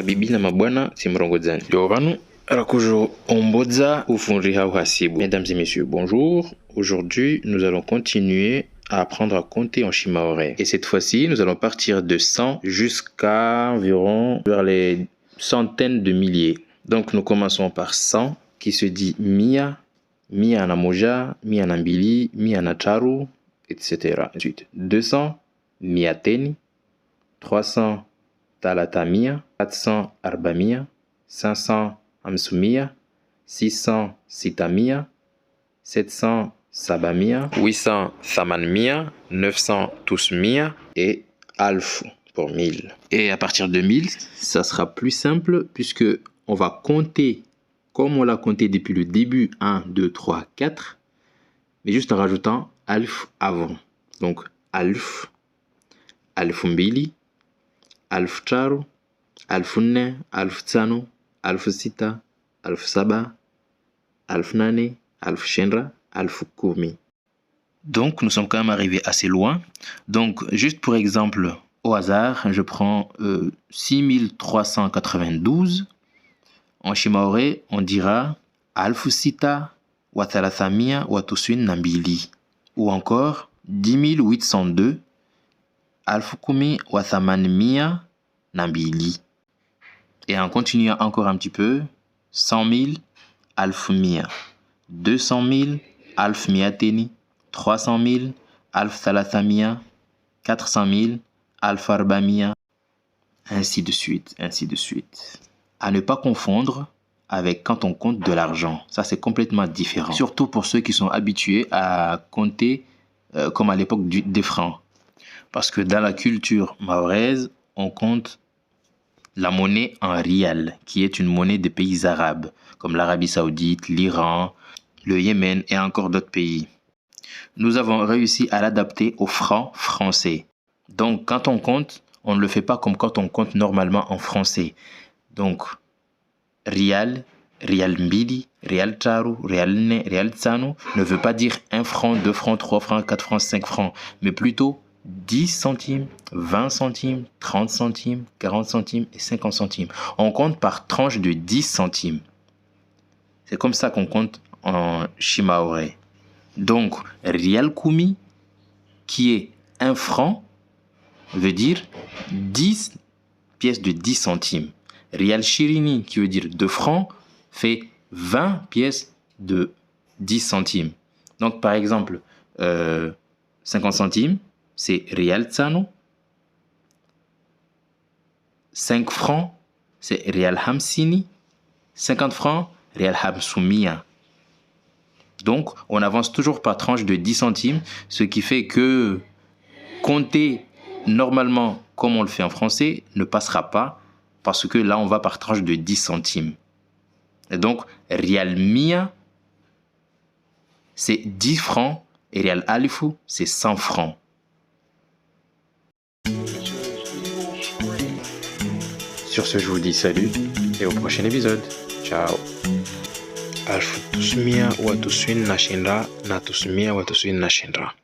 Mabibi na mabwana simrongozani. Yovanu rakujo ombodza ufundriha uhasibu. Mesdames et messieurs, bonjour. Aujourd'hui, nous allons continuer à apprendre à compter en shimaoré. Et cette fois-ci, nous allons partir de 100 jusqu'à environ vers les centaines de milliers. Donc, nous commençons par 100 qui se dit mia, mia na moja, mia na mbili, mia na charu, etc. Ensuite, 200, miateni, 300, talatamia, 400, arbamia, 500, amsumia, 600, sitamia, 700, sabamia, 800, thamanmia, 900, tusmia et alf pour 1000. Et à partir de 1000, ça sera plus simple puisque on va compter comme on l'a compté depuis le début, 1, 2, 3, 4, mais juste en rajoutant alf avant. Donc alf, alfumbili, alf charu, alfunne, alf tsano, alf sita, alf saba, alf nane, alf shenra, alf kumi. Donc nous sommes quand même arrivés assez loin. Donc juste pour exemple, au hasard, je prends 6392. En shimaoré, on dira alf sita wa thalathamia wa tusuin nambili. Ou encore 10802 alf kumi wa thamanmia nambili. Et en continuant encore un petit peu, 100 000 alf mia, 200 000 alf miateni, 300 000 alf thalathamia, 400 000 alf arbamia, ainsi de suite, ainsi de suite. À ne pas confondre avec quand on compte de l'argent. Ça, c'est complètement différent. Surtout pour ceux qui sont habitués à compter comme à l'époque des francs. Parce que dans la culture mahoraise, on compte la monnaie en rial, qui est une monnaie des pays arabes, comme l'Arabie Saoudite, l'Iran, le Yémen et encore d'autres pays. Nous avons réussi à l'adapter au franc français. Donc, quand on compte, on ne le fait pas comme quand on compte normalement en français. Donc, rial, rial mbili, rial charu, rial ne, rial tsano ne veut pas dire 1 franc, 2 francs, 3 francs, 4 francs, 5 francs, mais plutôt 10 centimes, 20 centimes, 30 centimes, 40 centimes et 50 centimes. On compte par tranche de 10 centimes. C'est comme ça qu'on compte en shimaoré. Donc, rial kumi, qui est 1 franc, veut dire 10 pièces de 10 centimes. Rial shirini, qui veut dire 2 francs, fait 20 pièces de 10 centimes. Donc, par exemple, 50 centimes, c'est rial tsano. 5 francs, c'est rial hamsini. 50 francs, rial hamsumia. Donc, on avance toujours par tranche de 10 centimes, ce qui fait que compter normalement comme on le fait en français ne passera pas parce que là, on va par tranche de 10 centimes. Et donc, rial mia, c'est 10 francs et rial alifu, c'est 100 francs. Sur ce, je vous dis salut et au prochain épisode. Ciao. Alfu tusmia wa tusuin na shinra na tusmia wa tusuin na shinra.